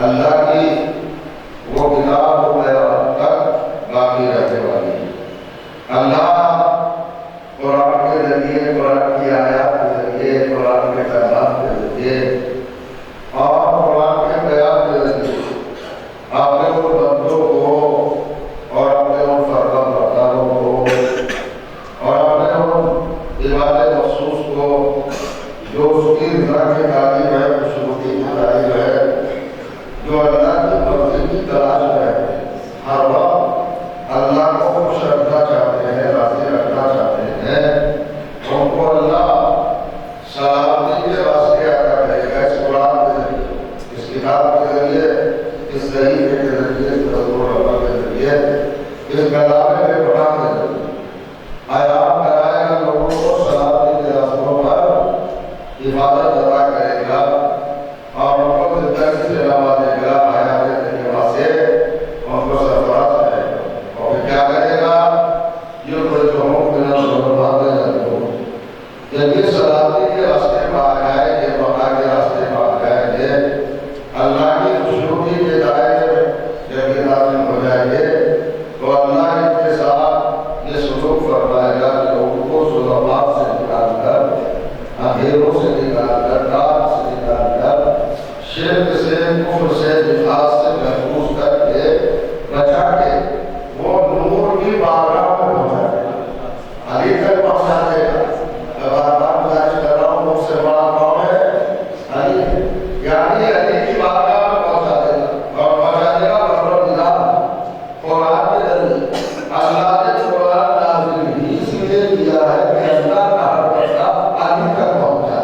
अल्लाह की वो किताब के जरिए, कुरान की आयत के जरिए, कुरान के पैगाम के जरिए और कुरान के बयान के जरिए अपने उन बंदों को और अपने उन फरमाबरदारों को और अपने उन इबादत मखसूस को जो उसकी रज़ा के तालिब है, खुशनुदी की तालिब है, जो अल्लाह की मर्ज़ी की तलाश में है, हर वक्त अल्लाह को खुश रखना चाहते हैं, राज़ी रखना चाहते हैं, उनको अल्लाह सलामती के रास्ते अता करेगा। इस कुरान के जरिए, इस किताब के जरिए, इस तरीके के जरिए, इस रसूल के जरिए, इस कलाम के कुरान के जरिए आयाम कराएगा, लोगों को सलामती के रास्तों पर इबादत अदा करेगा और उनको जिंदगी से नवाजेगा, हयात तरीक़ा से उनको सरफराज करेगा। और फिर क्या करेगा? ये जो हों बिना ज़ुल्मात जब ये सलामती के रास्ते पर आ जाएंगे, बका के रास्ते पर आ जाएंगे, अल्लाह की खुशनुदी के दायरे में जब ये नाज़िल हो जाएंगे तो अल्लाह इनके साथ ये सलूक फरमाएगा कि लोगों को ज़ुल्मात से निकाल कर, अंधेरों से निकाल कर, रात से निकाल कर, शिर्क से, कुफ्र से, निफाक से महफूज करके, बचा के वो नूर की बारगाह में पहुंचा देगा, अली तक पहुंचा देगा। मैं बार-बार गुजारिश कर रहा हूँ, मुझसे बड़ा कौन है? अली। यानी अली की बारगाह में पहुंचा देगा और पहुंचा देगा परवरदिगार कुरान के जरिए। अल्लाह ने कुरान नाज़िल ही इसलिए किया है कि अल्लाह का हर बंदा अली तक पहुंचा है।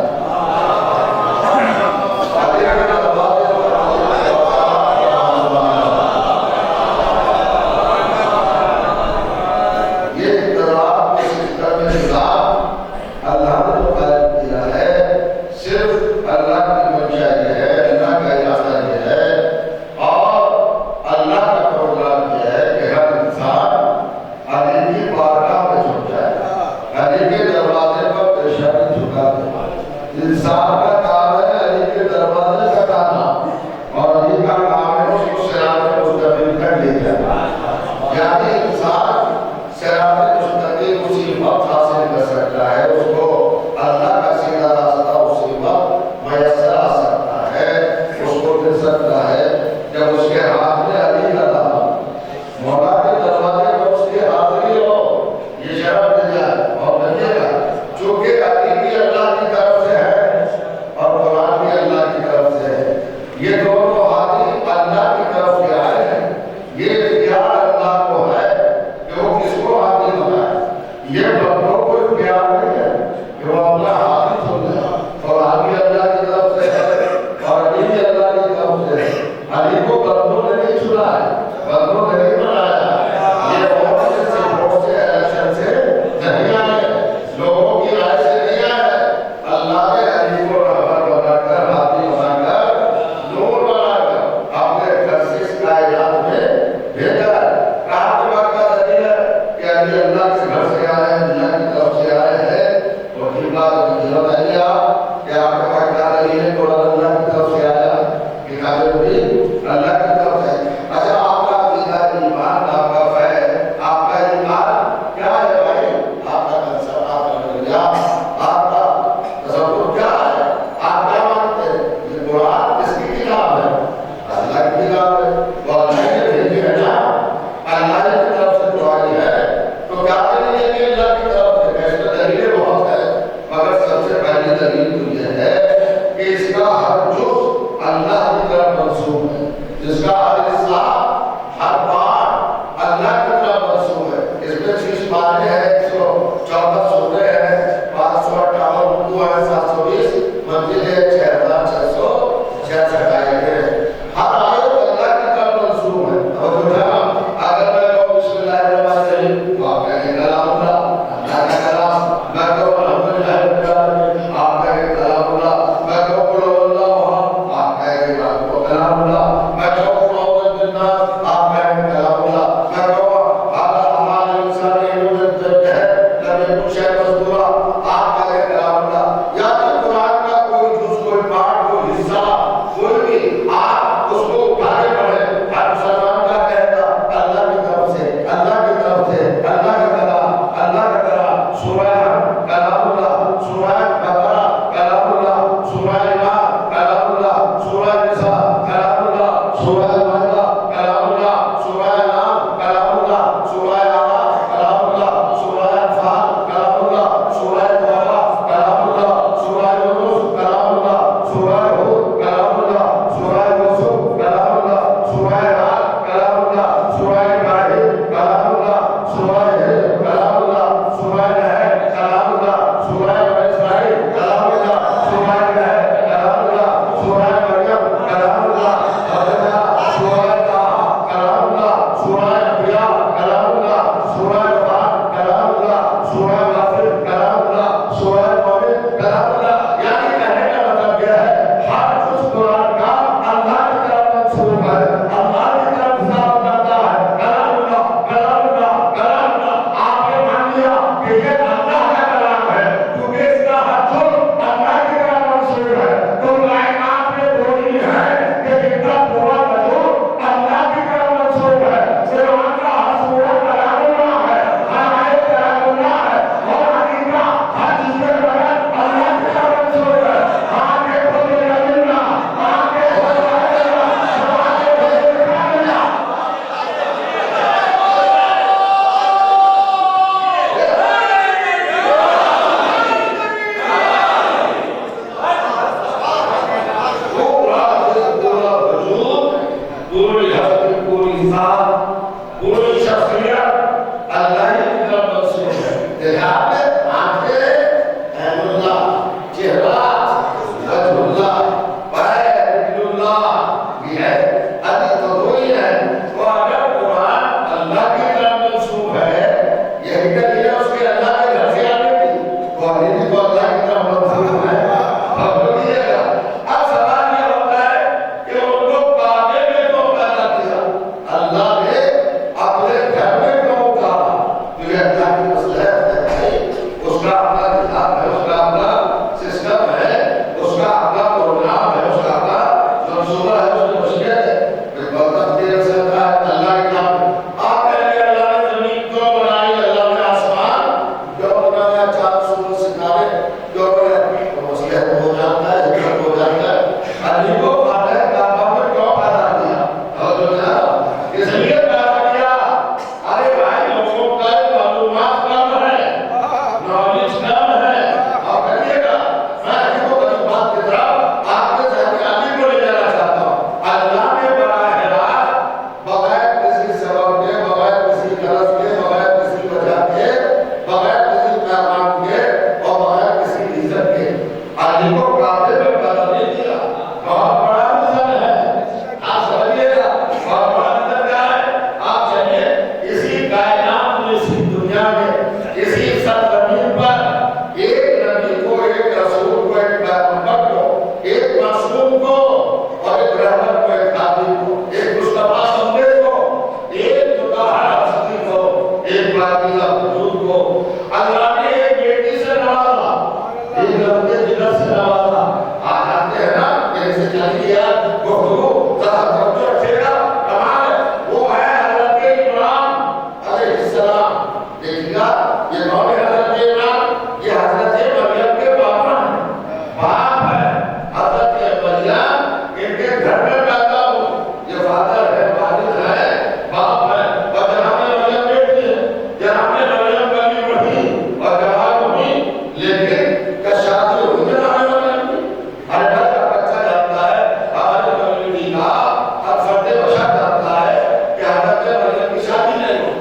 ये इक़्तिदार के सिस्टम में निज़ाम अल्लाह ने जो कायम किया है, सिर्फ अल्लाह की मंशा ये है, अल्लाह का इरादा ये है और अल्लाह का प्रोग्राम ये है कि हर इंसान अली की बारगाह में झुक जाए, अली के दरवाजे पर पेशानी झुका दे। इंसान का काम है अली के दरवाजे खटाना और अली का काम है उसको सिरात मुस्तकीम पर ले जाना। यानी इंसान सिरात मुस्तकीम उसी वक्त हासिल कर सकता है, उसको अल्लाह का सीधा रास्ता उसी वक्त मयस्सर आ सकता है, उसको मिल सकता है जब उसके हाथ में अली का नाम, मौला के दरवाजे पर उसकी हाजिरी हो, ये शर्त मिल जाए और बनेगा। चूंकि अली भी अल्लाह की तरफ से है और कुरान भी अल्लाह की तरफ से है, ये दोनों हाजिरी अल्लाह की तरफ से आए हैं। ये इख्तियार अल्लाह को है कि वो किसको हाजिर बनाए, ये बंदों को इख्तियार नहीं है कि वो अपना हाजिर सुन ले। कुरान भी अल्लाह की तरफ से है और अली भी अल्लाह की तरफ से है। अली को बंदों ने नहीं चुना है, बंदों ने नहीं बनाया, ये वोट से इलेक्शन से नहीं आए, लोगों की राय से नहीं आए। अल्लाह ने अली को रहबर बनाकर, हाथी बनाकर, नूर बनाकर अपने 36 कायनात में भेजा है। कहाँ की बात का दलील है कि अली अल्लाह के घर से आए हैं, अल्लाह की तरफ से आए हैं? तो ठीक बात नहीं आप कि आपके पास क्या दलील है? कुरान अल्लाह की तरफ से आया, किताबें भी अल्लाह की तरफ से। अच्छा, आपका अकीदा, ईमान, आपका फैज़, आपका ईमान क्या है भाई? आपका कंसेप्ट, आपका नज़रिया, आपका तसव्वुर क्या है? आप क्या मानते हैं? ये कुरान किसकी किताब है? अल्लाह की किताब है, तो अल्लाह ने भेजी है ना, अल्लाह की तरफ से तो आई है, तो क्या दलील है कि अल्लाह की तरफ से? इसमें दलीलें बहुत है, मगर सबसे पहली दलील तो ये है कि इसका हर जुज़ अल्लाह की तरफ मंसूब है, जिसका हर हिस्सा, हर पार्ट अल्लाह की तरफ मंसूब है। इसमें 30 पारे हैं, 114 सूरे हैं, 558 रुकू है, 720 मंजिलें, 6666 आयतें हैं। हर आयत अल्लाह की तरफ मंसूब है। और जो है, अगर मैं कहूँ बिस्मिल्लाहिर्रहमानिर्रहीम तो आप कहेंगे कलामुल्लाह, अल्लाह का कलाम। मैं कहूँ अल्हम्दुलिल्लाह रब्बिल आलमीन, आप कहेंगे कलामुल्लाह। मैं कहूँ कुल हुवल्लाहु अहद, आप कहेंगे कलामुल्लाह। मैं कहूँ कुल औज़ु बिन्नास, आप कहेंगे कलामुल्लाह। मैं कहूँ अल्लाह हमारे इंसान लम यकुन शैअन मज़कूरा, आप कहेंगे कलामुल्लाह। यानी कुरान का कोई जुज़, कोई पार्ट, कोई हिस्सा, कोई भी आप उसको उठा के पढ़े, हर मुसलमान का कहता अल्लाह की तरफ से, अल्लाह की तरफ से, अल्लाह का कलाम, अल्लाह का कलाम। सूरह कलाम जो तो मुस्लिम हो जाता है, हिजरत हो जाता है। अली को फातह काबा में क्यों पैदा किया? और जो है इसलिए पैदा किया, अरे भाई लोगों का मालूमात कम है, नॉलेज कम है। और करिएगा, मैं अली को बड़ी बात की तरफ आपके साथ अली को ले जाना चाहता हूँ। अल्लाह ने बनाया है बगैर किसी सबब के, बगैर किसी गरज के, बगैर किसी वजह के, बगैर किसी पैगाम के और बगैर किसी इज्जत के अली को काबे में पैदा नहीं किया। बहुत बड़ा मिशन है, आप समझिएगा। बहुत बड़ा मिशन क्या है? आप चलिए इसी कायनात में, इसी दुनिया में, इसी सरजमीन पर एक नबी को, एक रसूल को, एक पैगंबर को, एक मासूम को और एक रहमत को, एक हादी को, एक मुस्तफा संदेश को, एक मुताहरा हस्ती को, एक बाकीला वजूद को अल्लाह ने एक बेटी से नवाजा, एक लड़के जिगर से नवाजा। आज आते हैं ना, जैसे चली यार गुफ्तगू जरा तवज्जो रखिएगा, कमाल है। वो है हज़रत इमरान अलैहिस्सलाम। देखिएगा ये कौन है हज़रत इमरान? ये हज़रत मरियम के पापा हैं, बाप है। हज़रत मरियम इनके घर में पैदा हुई, ये फादर है, वालिद है, बाप है। और जनाब मरियम बेटी है, जनाब मरियम बनी बढ़ी और जवान हुई, लेकिन क्या शादी हुई जनाब मरियम की? हर घर का बच्चा जानता है, हर कम्युनिटी का हर फर्द बशर जानता है कि हज़रत मरियम की शादी नहीं हुई।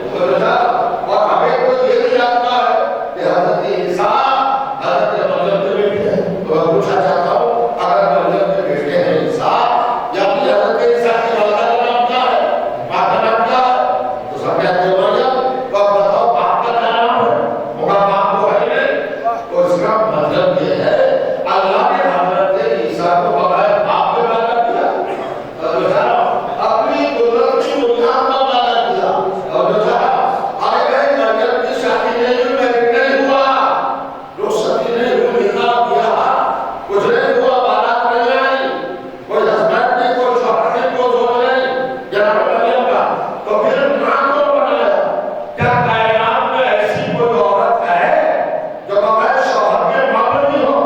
और हमें कोई ये नहीं जानता है कि हज़रत ईसा हज़रत मरियम के बेटे हैं। तो मैं पूछना चाहता हूँ, अगर मरियम के बेटे हैं ईसा, या फिर हज़रत ईसा की वालिदा का नाम क्या है, माँ का नाम क्या है? तो सब कहते हैं मरियम। तो अब बताओ बाप का क्या नाम है? उनका बाप को है नहीं। तो इसका मतलब ये है अल्लाह ने हज़रत ईसा को बगैर बाप के पैदा किया, और जो है अपनी कुदरत की बुनियाद पर पैदा किया। और जो है अरे भाई मरियम की शादी नहीं हुई, मैरिज नहीं हुआ, रुखसती नहीं हुई, निकाह किया, कुछ नहीं हुआ, बारात नहीं आई, कोई हस्बैंड नहीं, कोई शौहर नहीं, कोई जोड़ नहीं जनाब मरियम का। तो फिर मां को बनाया। क्या कायनात में ऐसी कोई औरत है जो बगैर शौहर के मां बनी हो?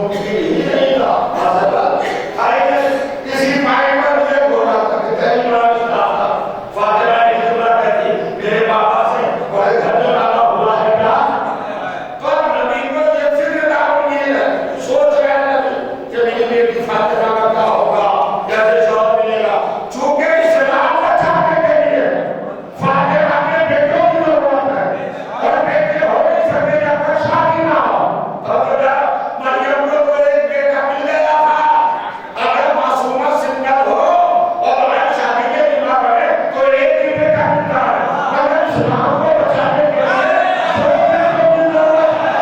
मुमकिन ही नहीं था। इसी मायने में मुझे बोला था कि तेरी बात था फातिमा ने जुमला कहती मेरे पापा से बड़े घर में डाला हुआ है क्या? पर नबी को ये फिक्र ना होनी है, सोच रहे हैं कि मेरी बेटी फातिमा का क्या होगा, कैसे जवाब मिलेगा। चूंकि इस्लाम बचाने के लिए फातिमा के बेटों की जरूरत है और बेटे हो नहीं सकते जब तक शादी ना हो। अगर मरियम को तो एक बेटा मिल गया था, अगर मासूमा सिंगल हो और बगैर शादी के बीमार रहे तो एक ही बेटा मिलता है, मगर इस्लाम को बचाने के लिए दो बेटों की जरूरत है।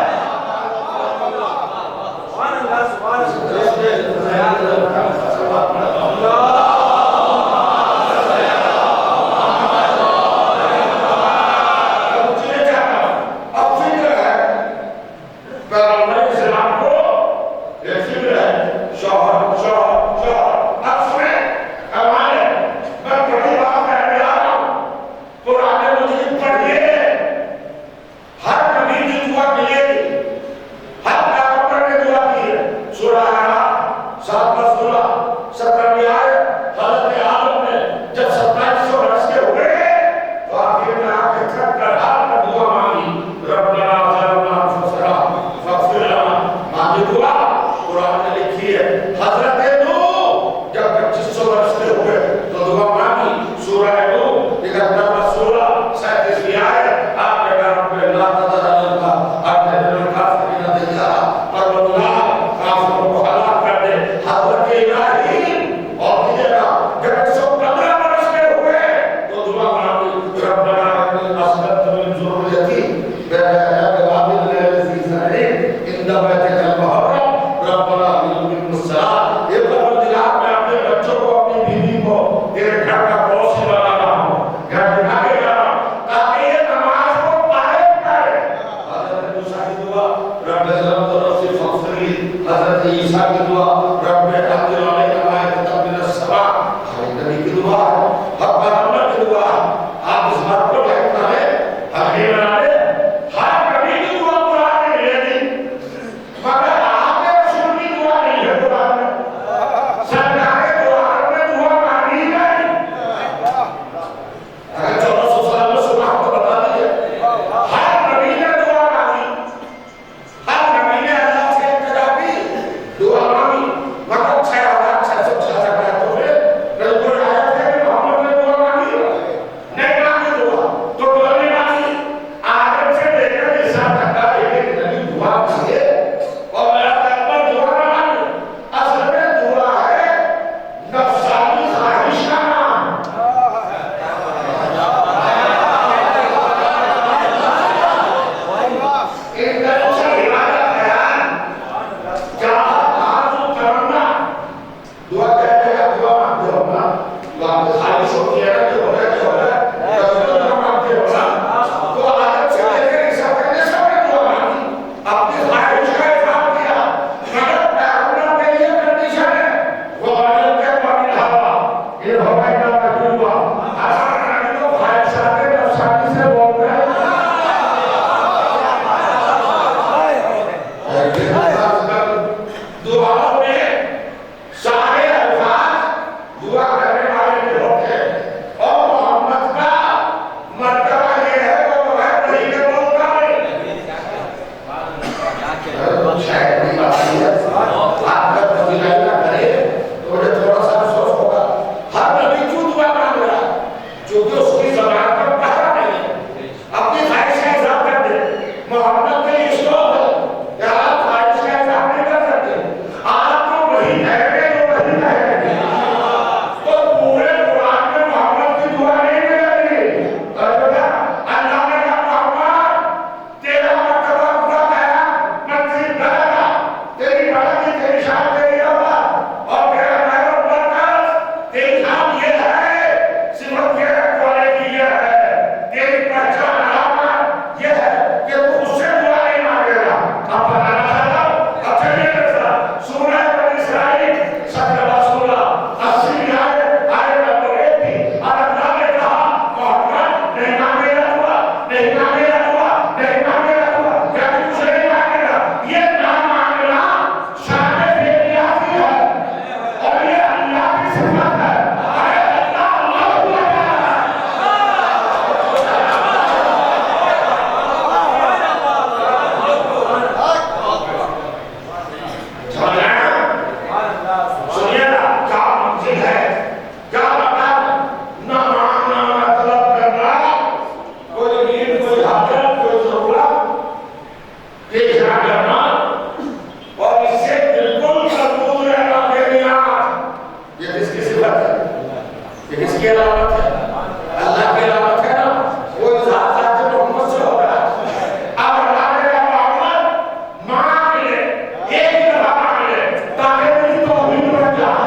क्या करना और इससे बिल्कुल दूर रहना मेरी आंख। ये किसकी सिफत है? ये किसकी अलामत है? अल्लाह की अलामत है ना। वो जात जात मोहम्मद से होगा। अब अल्लाह ने कहा मोहम्मद मांग ले, एक दफा मांग ले ताकि मेरी तौहीद बढ़ जाए।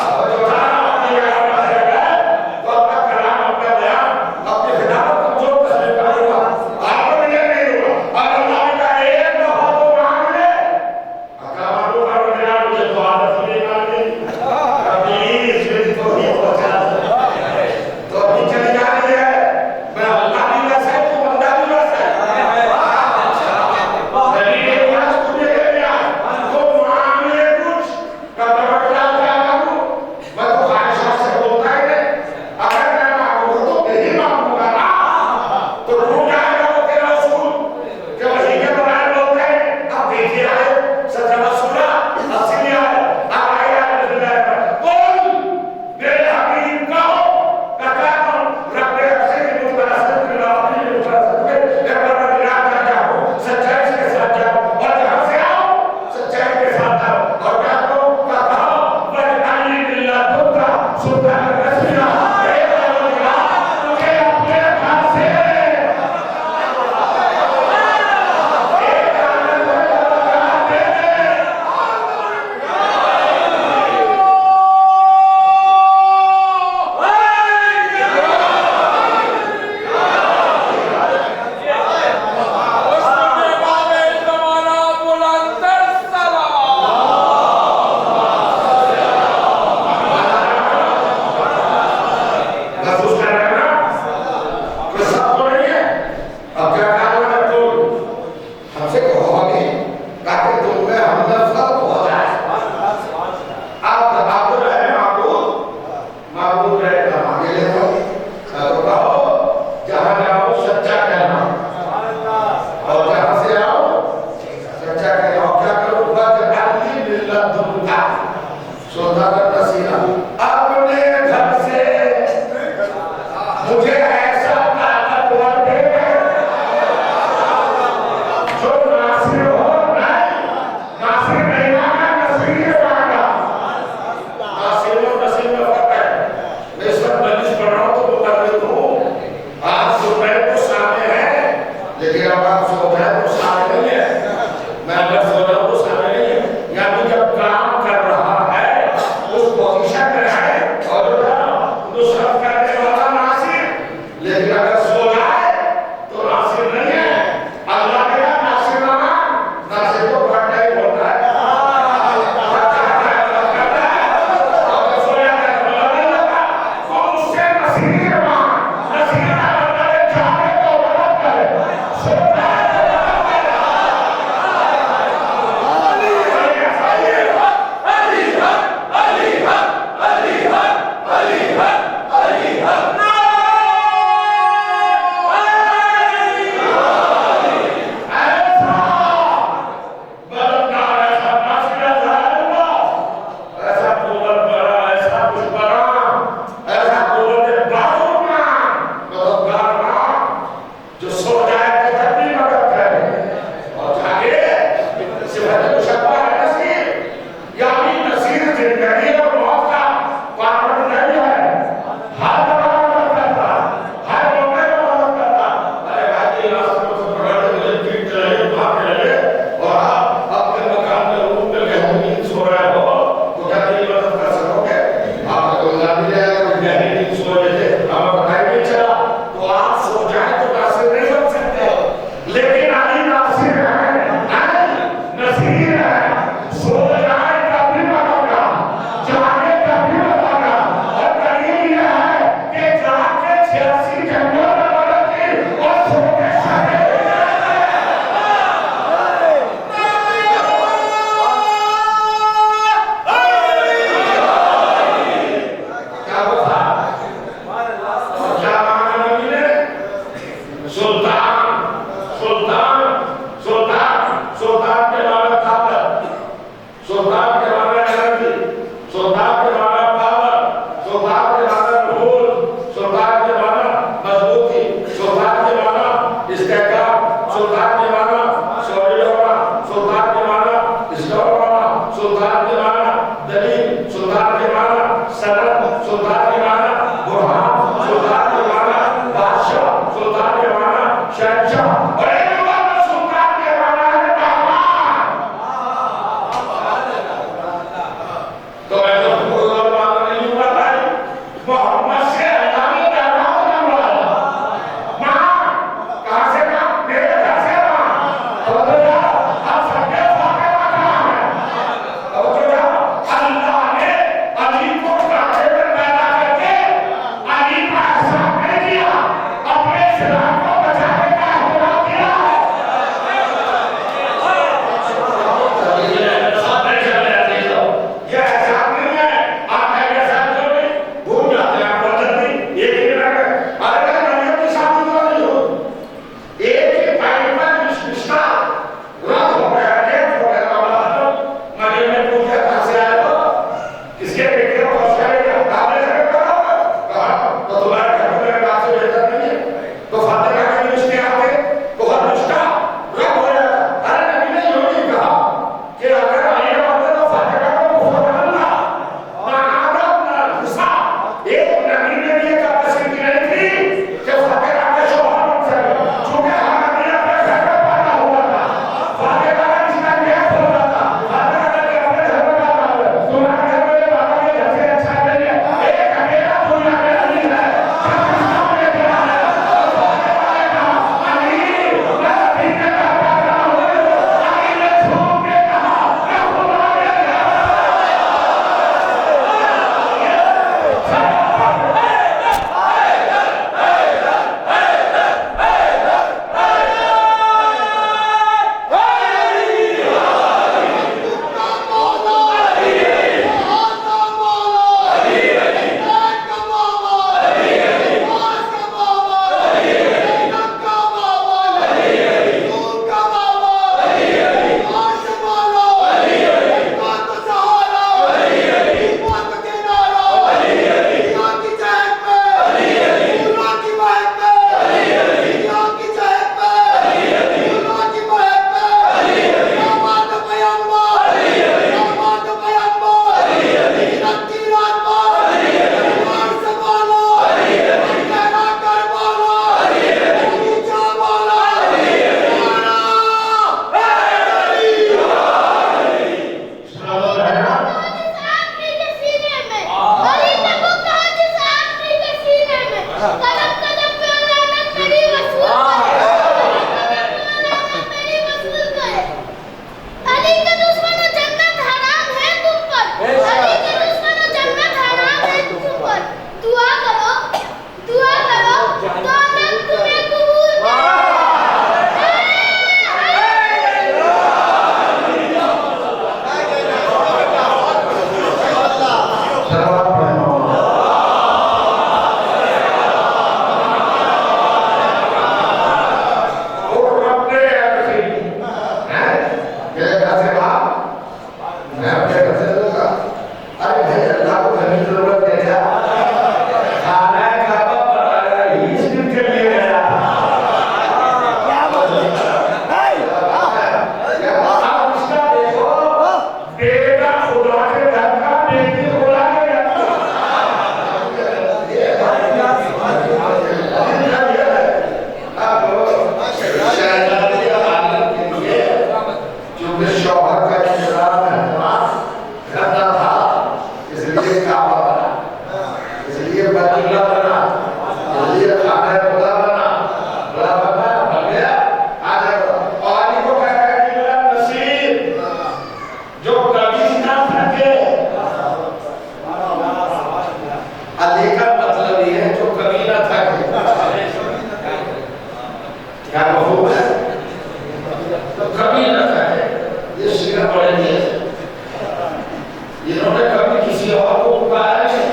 और जो जाना अपनी अलामत है तो अपना कलाम अपना बयान अपनी खिलाफत को जो तस्लीम करूंगा आपको ये नहीं होगा। और अल्लाह ने कहा एक दफा तो मांग ले। अगर मालूम है मुझे तो आदत नहीं मांगनी कभी इसमें तो ही पहुंचा तो अभी चली जा रही है। मैं अल्लाह भी वैसा है तो बंदा भी वैसा है। नबी ने कहा तुझे दे दिया तो मांग ले कुछ कब तक क्या मांगू। मैं तो ख्वाहिशों से बोलता ही नहीं। अगर मैं मांगू तो नहीं मांगूंगा ना तो टूट जाएगा वो तेरा उसूल कि वही के बनाए बोलते हैं। अब देखिए आए सत्रह सूरा अस्सी आए अब आए बोल मेरे हबीब कहो कथा कौन रब्बे से मुतरसद के लाफी मुतरसद के एक बार मिलाद कर जाओ सच्चाई के साथ जाओ और जहां से आओ सच्चाई के साथ आओ और क्या करो कहा वजअली बिल्लाह दुका सुल्तान रसूला ए अल्लाह तुझे अपने घर से महसूस कर रहे हैं ना कि सबको नहीं है। अब क्या कहा है तुम हमसे कहो नहीं ताकि तुम में हम में फर्क हो जाए। आप जो है माबूद रहेगा मांगे ले तो कहो जहां जाओ सच्चा कहना और जहां से आओ सच्चा कहना। और क्या करो वजअली बिल्लाह दुका सुल्तान रसूला अपने घर से मुझे ऐसा ताकतवर दे जो नासिर हो नहीं नासिर नहीं मेरा से कहा मैं अपने घर से दूंगा। अरे भाई अल्लाह को घर की जरूरत है क्या? खाना काबा बनाया ही सिर्फ के लिए गया। क्या बात है? आप उसका देखो, बेटा खुदा के घर का बेटी खुदा के घर का। शौहर का इंतजाम करता था, इसलिए काबा बना, इसलिए बैतुल्लाह बना, इसलिए खाना खुदा बना, खुदा बना बन गया। आज पानी को कहता है कि मेरा नसीब जो कभी ना थके। अली का मतलब ये है जो कभी ना थके। क्या मफहूम है? कभी ना थके। ये शिकार पड़ेंगे, इन्होंने कभी किसी और को पुकारा नहीं।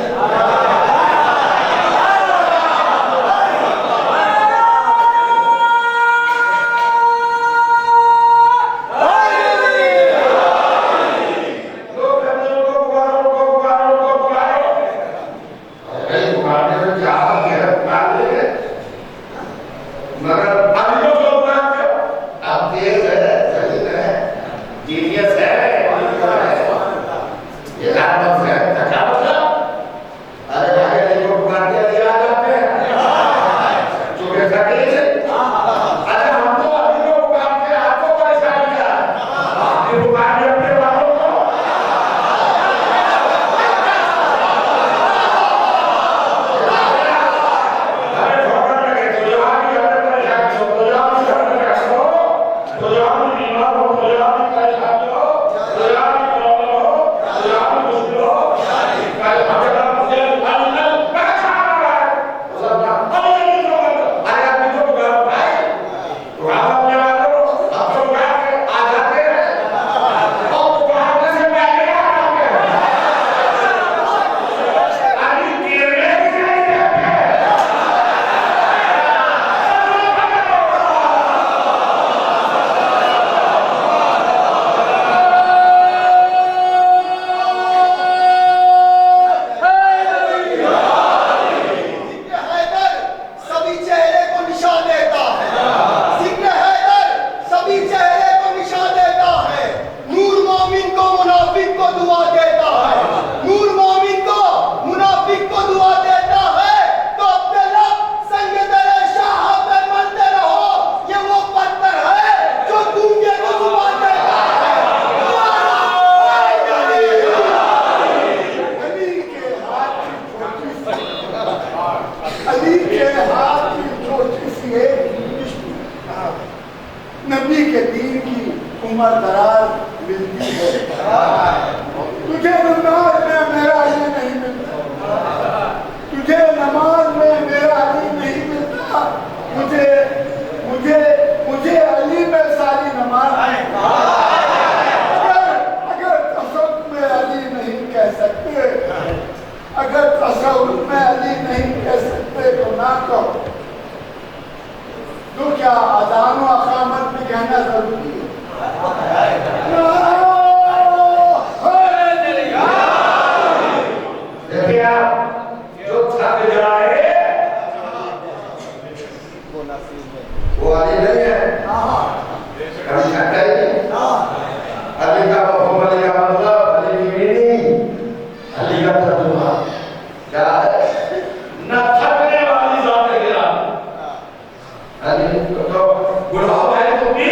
नबी के दीन की उम्र दराज मिलती है। तुझे नमाज में मेरा अली नहीं मिलता, तुझे नमाज में मेरा अली नहीं मिलता, मुझे मुझे मुझे अली में सारी नमाज। अगर तसव्वुफ में अली नहीं कह सकते, अगर तसव्वुफ में अली नहीं कह सकते तो ना कहो। तो क्या अज़ान व अक़ामत में कहना जरूरी है? देखिए आप जो थक जाए वो अली नहीं है, कभी थकता ही नहीं। अली का मफ़हूम, अली का मतलब, अली की मीनिंग, अली का तर्जुमा क्या है? न थकने वाली ज़ात गिराम। अली तो गुलाब है तो भी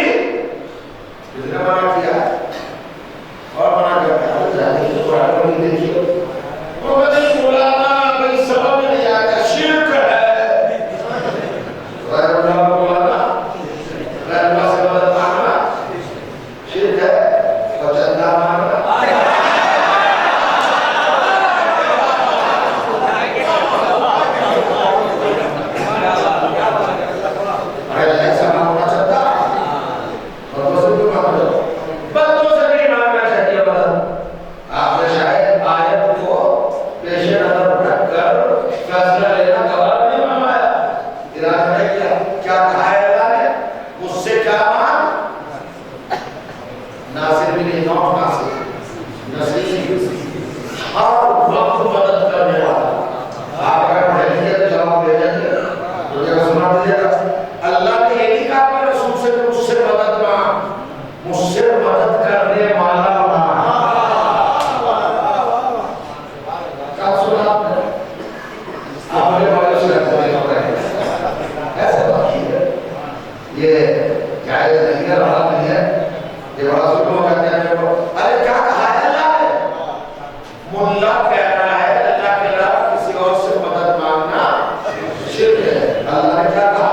इसने मना किया और मना करता है। कुरान में देखिए वो बदल बोलाना भाई समझ में नहीं आया, शिर्क है। गैर अल्लाह को बोलाना, गैर अल्लाह से मदद मांगना शिर्क है। और चंदा मांगना ऐसा मांगना चाहता और बस भी मांग लो, बस तो से नहीं मांगना चाहिए। बस आपने शायद आयत नासिर भी नहीं, नॉट नासिर, नसीर, हर वक्त मदद करने वाला। आप अगर पढ़ेंगे तो जवाब दे देंगे, तो ये सुना दीजिएगा। अल्लाह ने ये नहीं कहा कि रसूल से मुझसे मदद मांग, मुझसे मदद करने वाला मांग। क्या सुना आपने? आपने वाले से ऐसा बात है, ये जायज नहीं है, रहा नहीं है, ये बड़ा जुल्म कहते हैं। अरे क्या कहा है अल्लाह ने? मुल्ला कह रहा है अल्लाह के अलावा किसी और से मदद मांगना शिर्क है। अल्लाह ने क्या कहा?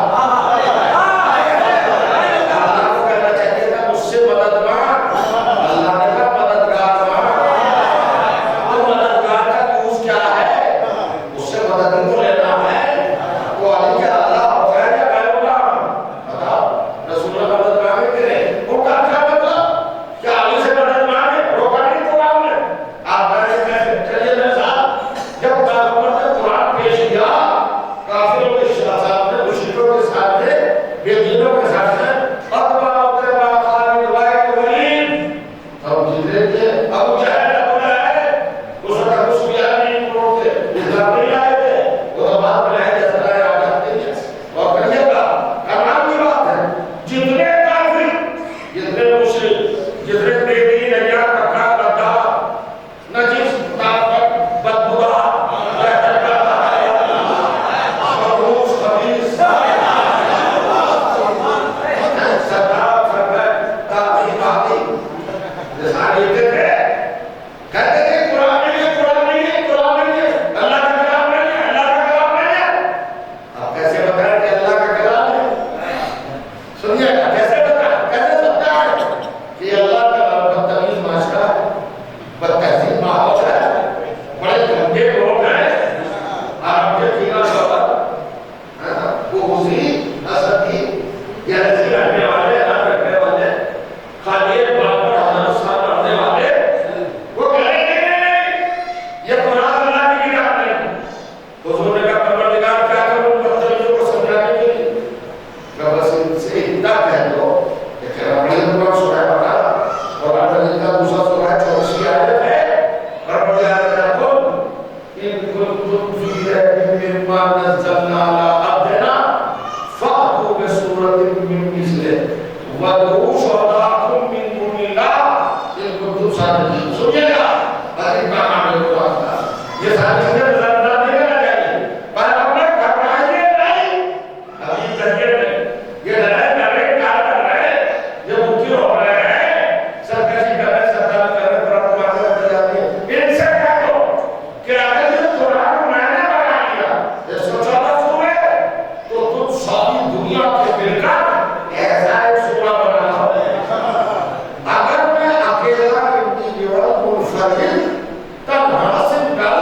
अल्लाह को कहना चाहिए था मुझसे मदद मांग, अल्लाह ने कहा मददगार मांग। तो मददगार का यूज क्या है? उससे मदद को लेना है। वो अली क्या अल्लाह होगा या गैरुल्लाह? बताओ, रसूलुल्लाह मदद मांगे कि नहीं? उनका क्या मतलब? क्या अली से मदद मांगे? रोका नहीं कुरान ने। आप चलिए मेरे साथ, जब पैगंबर ने कुरान पेश किया, काफिरों के साथ, मुश्रिकों के साथ, बेदीनों के साथ, अतबा उतबा खालिद वालिद वलीद, अब जितने थे अबू जहल, अबू लहब, उस वक्त अबू सुफियान नहीं बोलते, इस्लाम नहीं आए थे, वो तो बात में है जैसा है आप जानते हैं। और करिएगा, कमाल की बात है, जितने काफिर, जितने मुश्रिक, जितने बेदीन, अय्यार, मक्कार, गद्दार, नजीस, ताकत, बदबुदार, खबूस, खबीस, सरदार, सरदार, ताकि, ताकि, ये सारे थे। कहते थे कुरान नहीं है, कुरान नहीं है, कुरान नहीं है, अल्लाह का कलाम नहीं है, अल्लाह का कलाम नहीं है। अब कैसे बताएं कि अल्लाह का कलाम है? सुनिएगा, कैसे बताएं, कैसे सकता है कि अल्लाह का बदतमीज माशरा है, बदतहजीब माहौल है, बड़े गंदे लोग हैं, आपके फिगर सबर, वो उसी असदी, या ऐसे रहने वाले, अलग रखने वाले, खाली एक बात पर हज़ारों साल रहने वाले, वो कहेंगे ये कुरान अल्लाह की किताब नहीं। हुजूर ने कहा परवरदिगार क्या करूं बदतमीजों को समझाने के लिए? मैं बस इनसे इतना कह दो कि रमज़ान सूरह बकरा और अल-फजर का दूसरा सूरह 84 आयत है, परवरदिगार ने कहा इन कुंतुम फी रैबिन मिम्मा नज़्ज़लना अला अब्दिना फ़अतू बिसूरतिन मिन मिस्लिही वदऊ शुहदाअकुम मिन दुनिल्लाह इन कुंतुम सादिक़ीन। सुनिएगा, अरे मामले को आता ये सारी चीजें ज़रा नहीं करना चाहिए, पर हमने घबराइए नहीं, अभी तक ये लड़ाई कर रहे, क्या कर रहे, ये मुक्ति हो रहे हैं, सरकशी कर रहे, सरकार कर रहे, प्रभु मांगे कर जाते हैं। इनसे क्या दो कि अगर ये कुरान मैंने बना लिया, ये 114 सूरे, तो तुम सारी दुनिया के मिलकर ऐसा एक सूरा बना लो। अगर मैं अकेला इंडिविजुअल मुनफरिद तन्हा सिंगल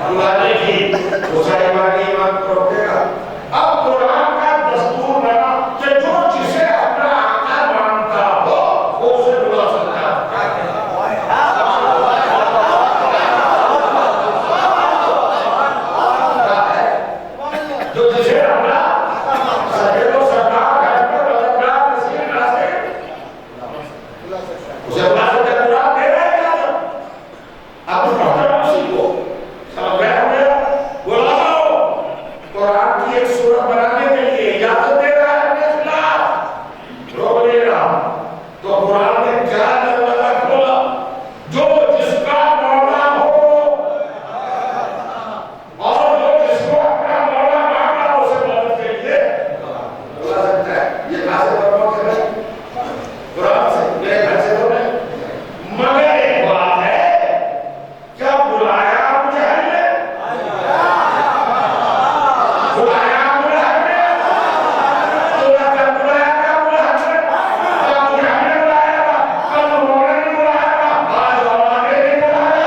बुलाने की मुसलमानी मत रोकेगा। अब कुरान का दस्तूर बना कि जो जिसे अपना आका मानता हो वो उसे बुला सकता है। जो जिसे अपना सदैव सरकार है तो मददगार नसीब नासिर उसे बुला सकता है। कुरान दे रहा है क्या? अब उसी को समझ गया बुलाओ। कुरान की एक सूरत बनाने के लिए इजाजत दे रहा है अपने खिलाफ, रोक नहीं रहा। तो कुरान ने क्या दरवाजा खोला? जो जिसका मौला हो और जो जिसको अपना मौला माना उसे मदद के लिए बुला सकता है। ये कहां से प्रमोट कर रहे हैं? कुरान से, मेरे घर से तो नहीं। मगर एक बात है, क्या बुलाया मुझे हमने? बुलाया मुझे हमने? बुलाया क्या बुलाया क्या बुलाया हमने? क्या मुझे हमने बुलाया था? कल उन्होंने नहीं बुलाया था, आज औलादे नहीं बुलाया।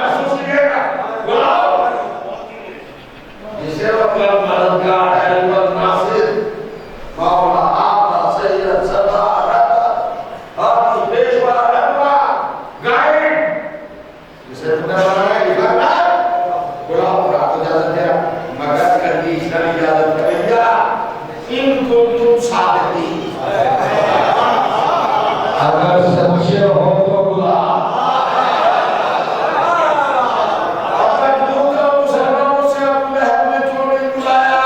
महसूस कीजिएगा, बुलाओ जिसे मतलब मददगार है, मदद नासिर मौला आका सैयद सरदार हाथी पेशवा रहमा गाइड जिसे तुमने बनाया इबादा बुलाओ। आपको इजाजत दिया मगर करनी इसका इजाजत करेगा इनको तुम सादती अगर सच्चे हो तो बुला। अब दूसरा मुसलमानों से अबू लहब ने क्यों नहीं बुलाया?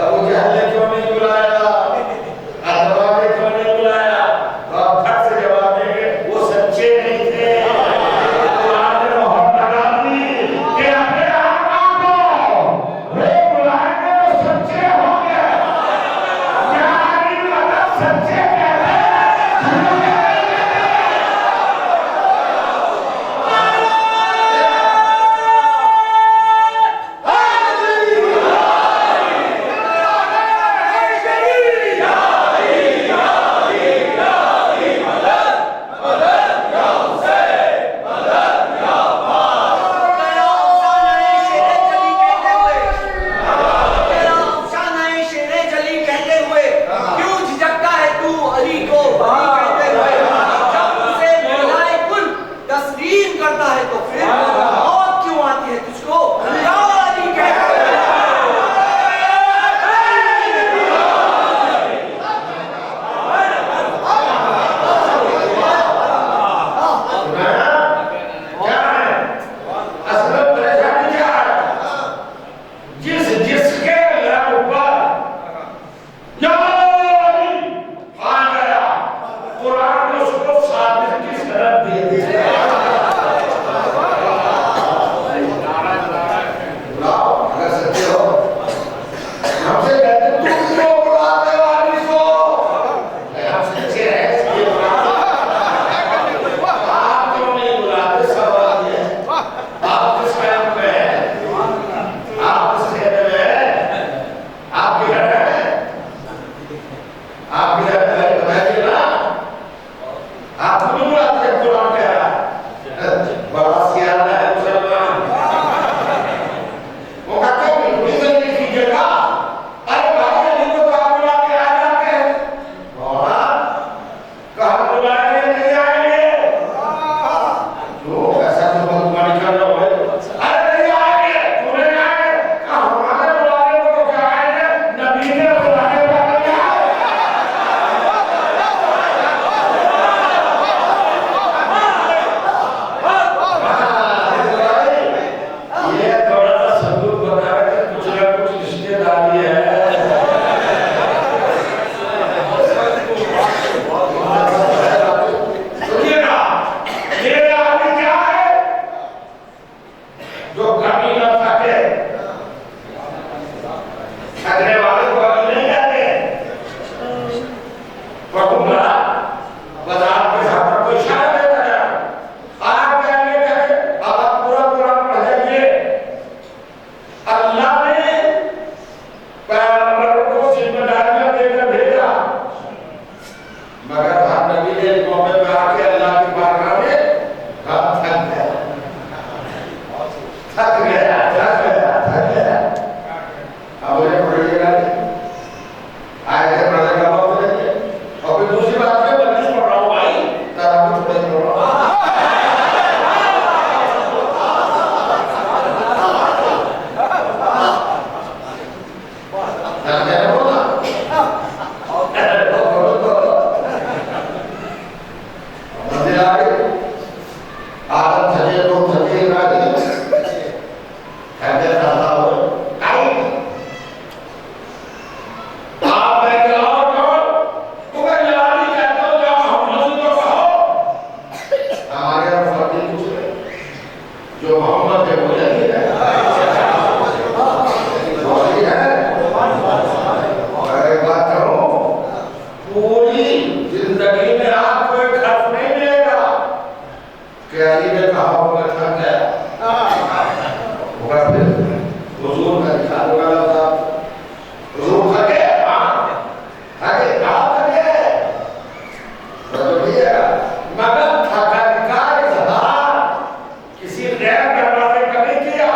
अबू जहल ने क्यों नहीं बुलाया? अतबा ने क्यों नहीं बुलाया? तो आप फट से जवाब देंगे वो सच्चे नहीं थे। कुरान ने मोहर लगा दी कि अपने आका को वो बुलाया हुजूर का ख्याल होगा साहब हुजूर थके थके तो भैया मगर थकन का इजहार किसी गैर दरवाजे का नहीं किया।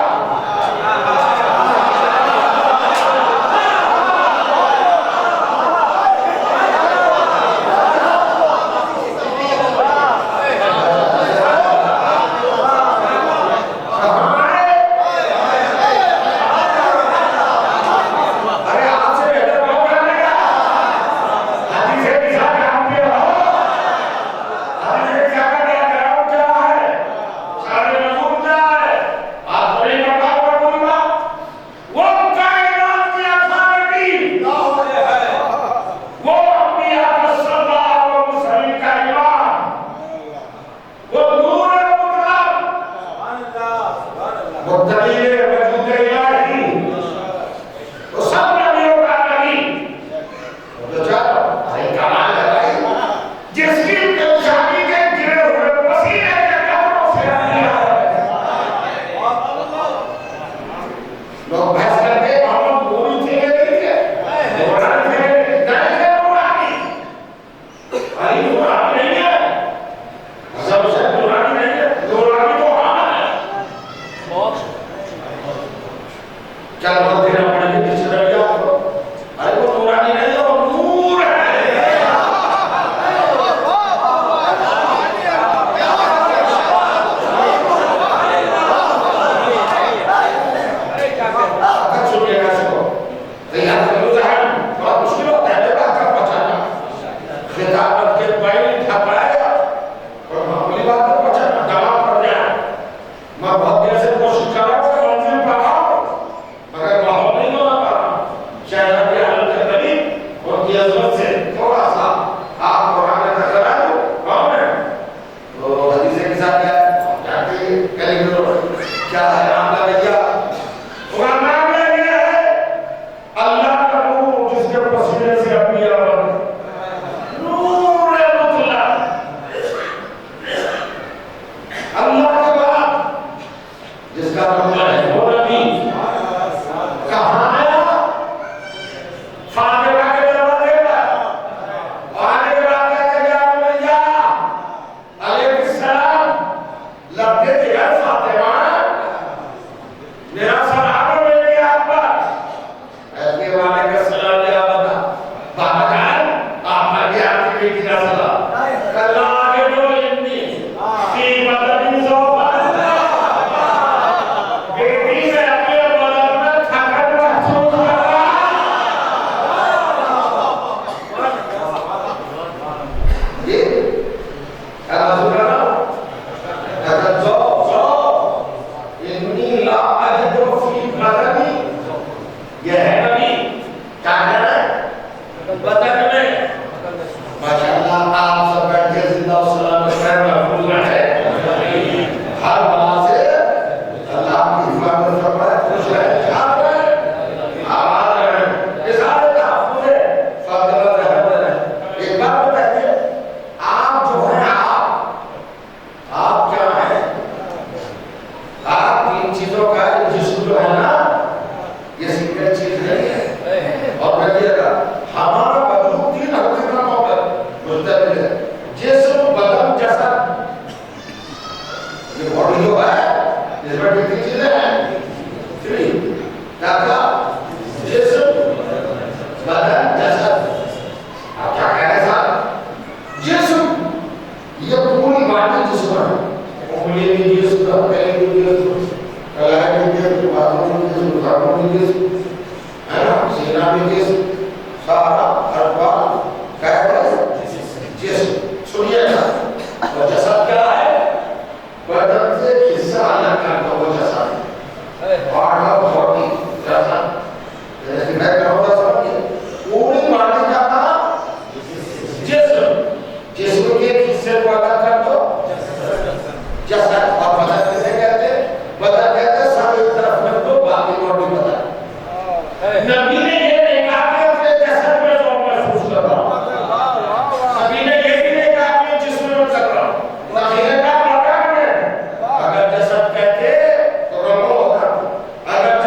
अगर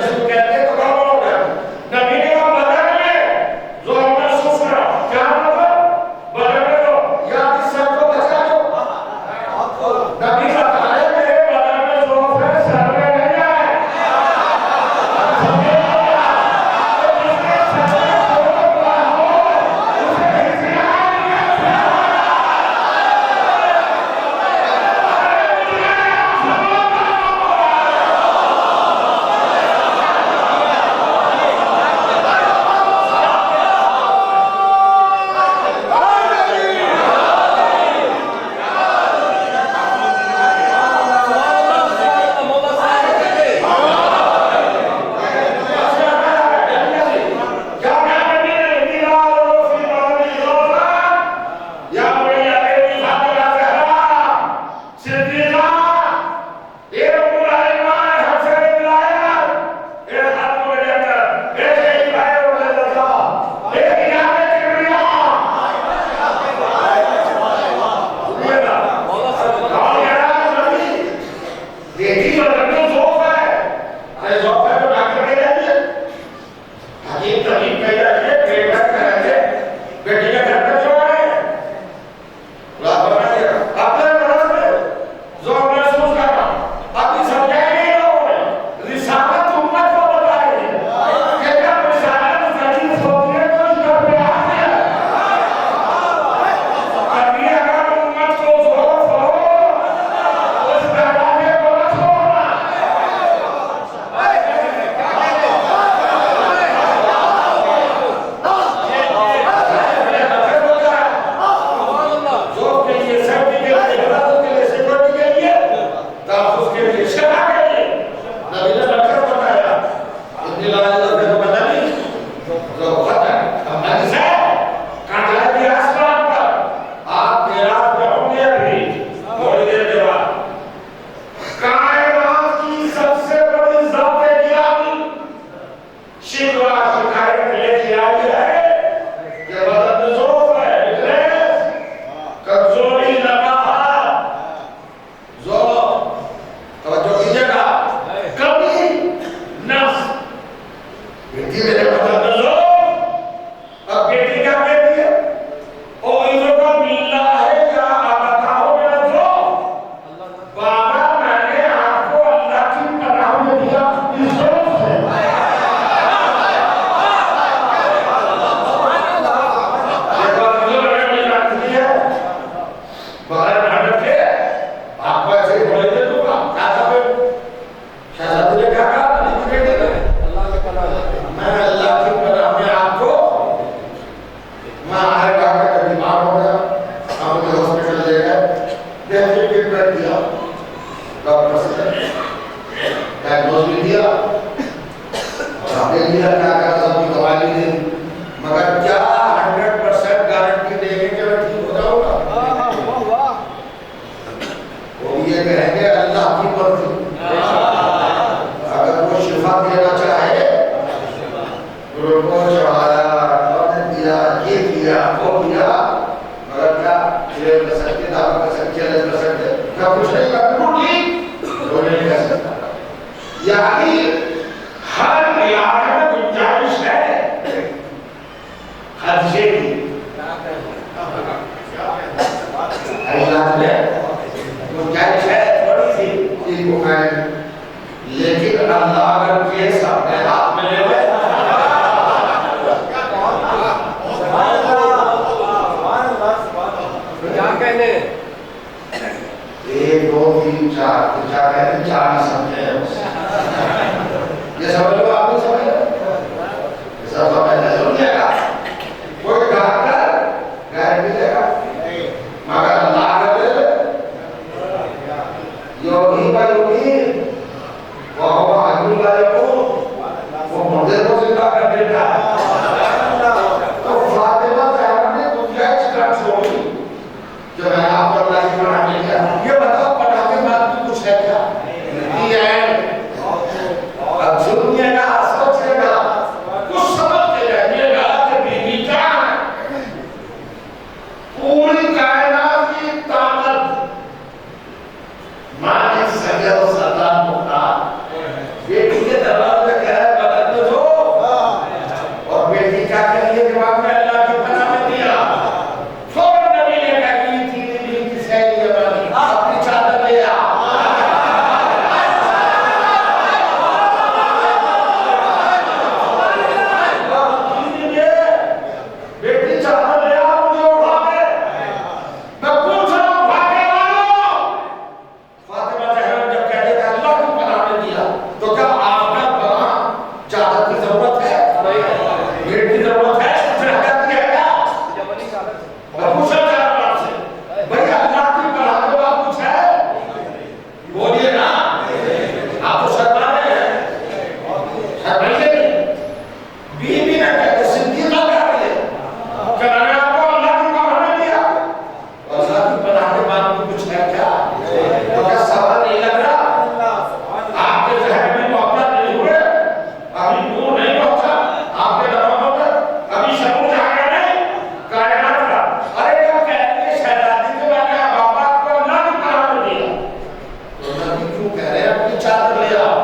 चादर ले आओ,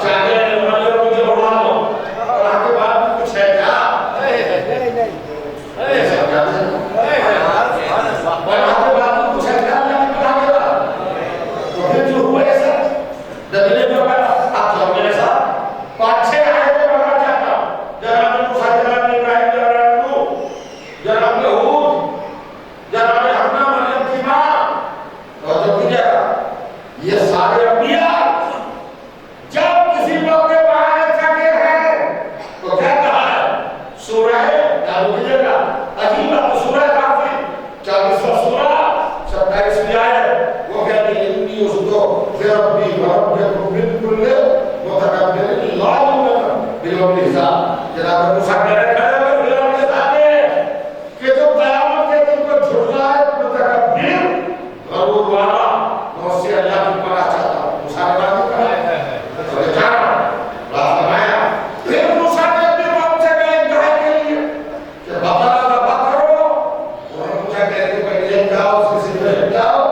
चादर ले आओ, मुझे उड़ा लो। यौम हिसाब जनाब मूसा कह रहे हैं फिरौन के सामने कि जो क़यामत के दिन को झुठलाए मुतकब्बिर गरूर वाला मैं उससे अल्लाह की पनाह चाहता हूं। मूसा ने बात कहा तो जाना बात फरमाया। फिर मूसा ने अपने बाप से कहा गाय के लिए कि बकरा ज़बह करो। उन्होंने पूछा कि पहले जाओ उसके सिर पे जाओ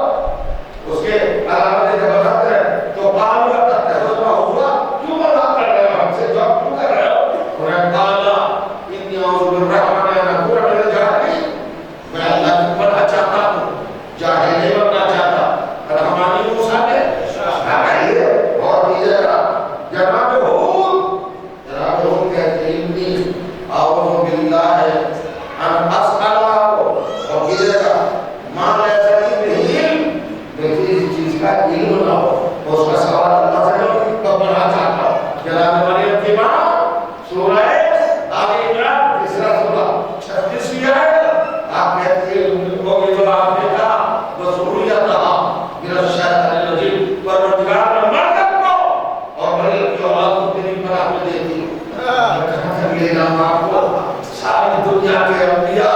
उसके अलामतें जब बताते हैं तो बाल बताते हैं उसमें हुआ क्यों मजाक कर रहे हो हमसे जो आप क्यों कर रहे हो। उन्होंने कहा इन्नी औज़ु बिर्रहमानि अन अकूना मिनल जाहिलीन मैं अल्लाह की पनाह चाहता हूँ जाहिल नहीं बनना चाहता। रहमानी मूसा ने आइए और कीजिएगा जनाब हूद कहते हैं इन्नी औज़ु बिल्लाहि अन अस्अलहु और कीजिएगा मा लैसा ली बिही चीज का इल्म ना हो उसका सवाल अल्लाह से करो तो पढ़ा चाहता हूँ। जनाब मरियम की माँ सूरह आले इमरान तीसरा सूरा 36वीं आयत आप कहती है वो जो आपने कहा वो ज़रूरियत कहा मेरा शैतान रजीम परवरदिगार ने मर्द को और मरियम की औलाद को तेरी पनाह में दे दी। कहां से मिलेगा आपको सारी दुनिया के अंबिया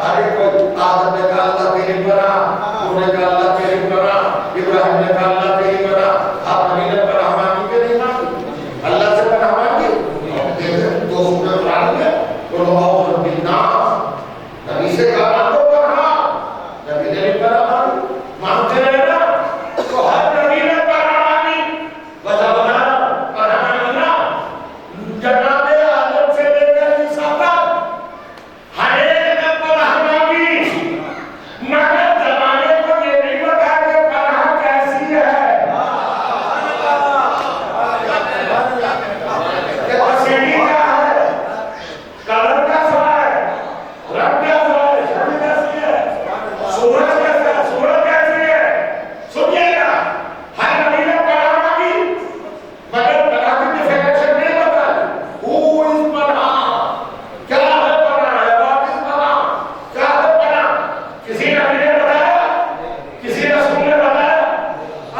हर एक को आदम ने कहा अल्लाह तेरी पनाह उन्होंने कहा अल्लाह तेरी पनाह इब्राहिम ने कहा अल्लाह तेरी पनाह आप नबी ने पनाह मांगी कि नहीं मांगी अल्लाह से पनाह मांगी। देखें दो सूरह कुरान में कुल औज़ु बिन्नास नबी से कहा मांगो पनाह नबी ने भी पनाह मांगी मांगते रहे ना तो हर नबी ने पनाह मांगी वजह बना पनाह मांगना जनाब आदम से लेकर ईसा तक हर एक ने पनाह मांगी मगर जमाने को ये नहीं पता कि पनाह कैसी है कि पसीनी क्या है कलर कैसा है रंग कैसा है शक्ल कैसी है सूरज कैसा है सूरत कैसी है। सुनिएगा हर नबी ने पनाह मांगी मगर पनाह की डिफिनेशन नहीं बताई। हु इज पनाह क्या है पनाह है व्हाट इज पनाह क्या है पनाह किसी नबी ने बताया किसी रसूल ने बताया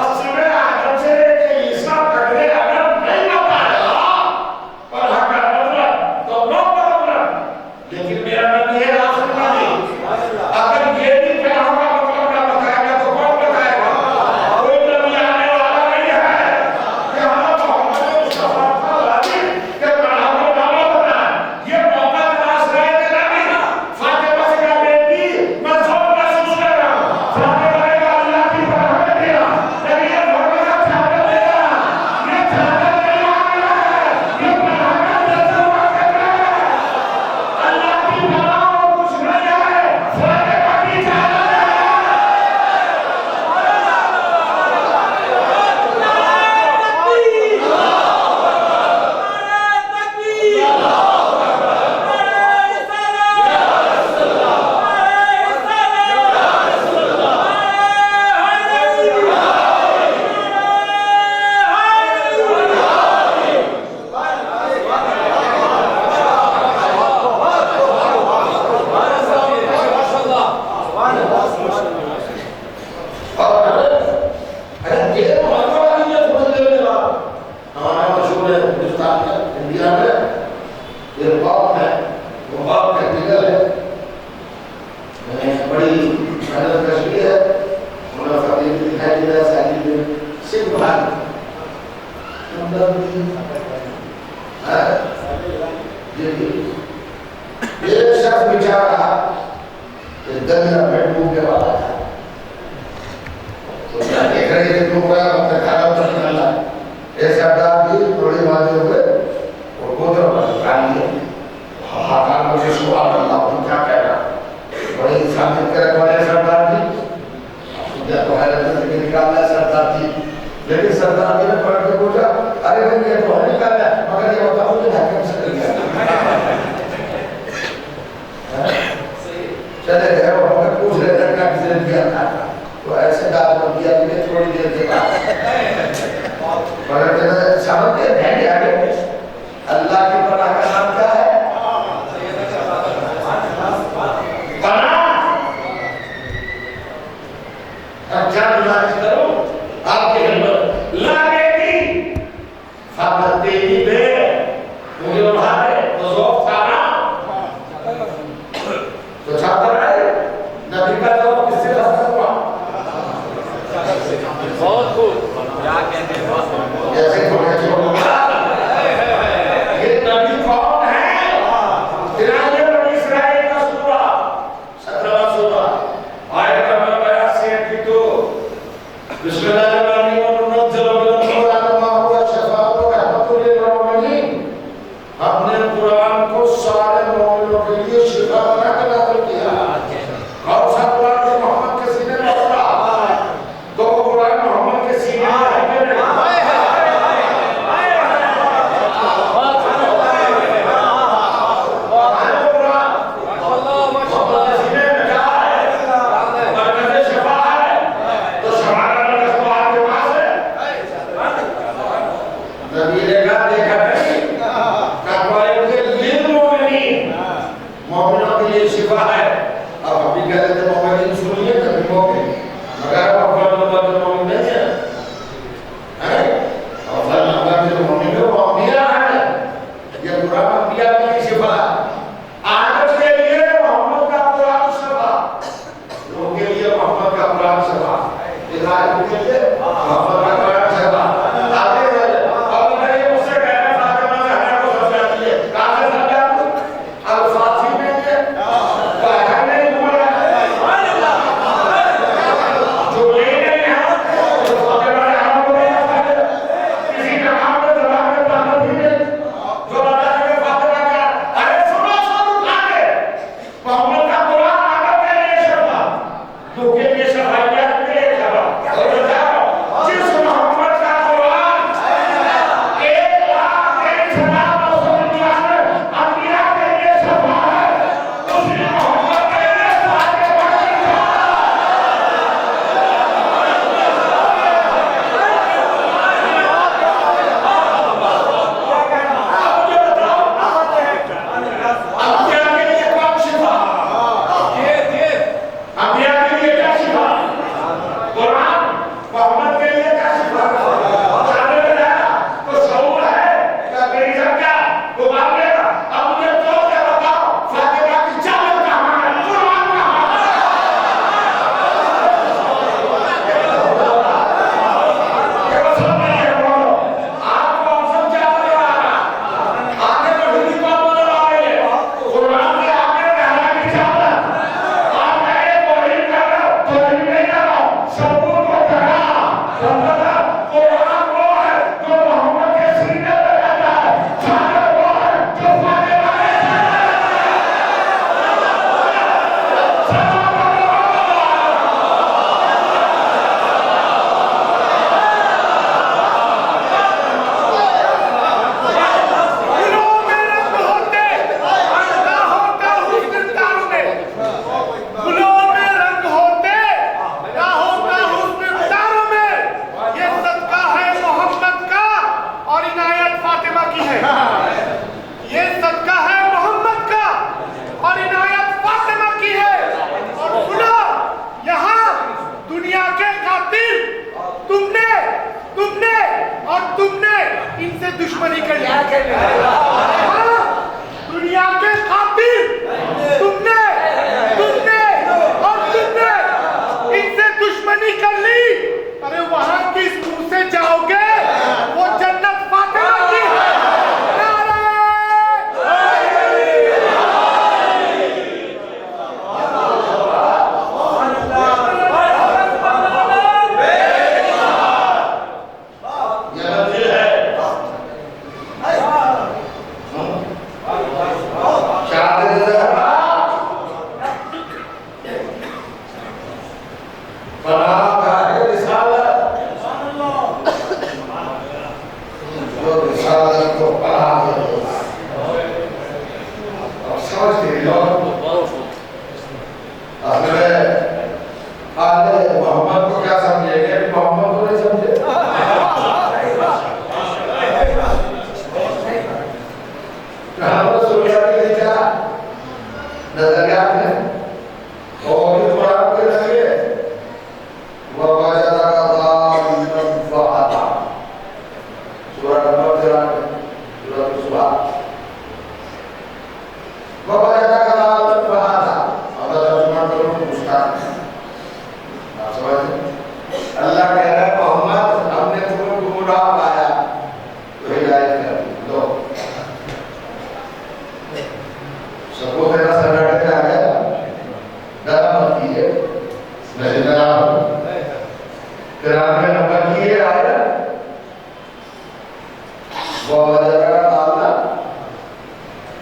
असले आदम से लेके ईसा तक ने अगर नहीं बताया पनाह का मतलब तो नो प्रॉब्लम लेकिन मेरा नबी है आखिर नबी अगर ये भी पनाह का मतलब ना बताएगा तो कौन बताएगा। कोई नबी आने वाला नहीं है कि हाँ मोहम्मद मुस्तफा वाली के पनाह को नाम बताए ये मौका तलाश रहे थे नबी फातिमा से कहा बेटी मैं सब महसूस कर रहा हूँ फातिमा ने कहा अल्लाह की पनाह में दिया नबी ने फरमाया चादर दिया ये चादर नहीं मांग रहा है ये पनाह का तर्जुमा कर रहा है अल्लाह की पनाह और कुछ नहीं है फातिमा की चादर है। अरे ये मानने वाली है समझ लेने वाला हमारा मशहूर है हिंदुस्तान में इंडिया में ये बाप है वो बाप टेक्निकल है बड़ी मेहनत कशी है उन्हें फकीर दिखाई दे रहा है साइकिल में सिर्फ भाग है ये शख्स बेचारा कि दरिया में डूबने वाला था तो क्या देख रहे थे प्रोग्राम अपने खाना उतर निकाला ऐसा डाल दी थोड़ी बातें हुए और गोदर पर निकाल लिए हाहाकार मुझे सुबह अल्लाह तुम क्या कह रहा बड़ी साबित करे कौन है सरदार जी क्या तो हैरत से निकालना है सरदार जी लेकिन सरदार जी ने पढ़ के पूछा अरे भाई ये तो है निकालना मगर ये बताओ कि हाकिम से कर गया चले गए और हमें पूछ रहे थे क्या किसी ने दिया था तो ऐसे डाल दिया थोड़ी देर के बाद हमने कुरान को सारे मोमिनों के लिए शिफा बना कर नाज़िल किया। और सब कुरान जो मोहम्मद के सीने में उतरा, तो वो कुरान मोहम्मद के सीने में है कि नहीं?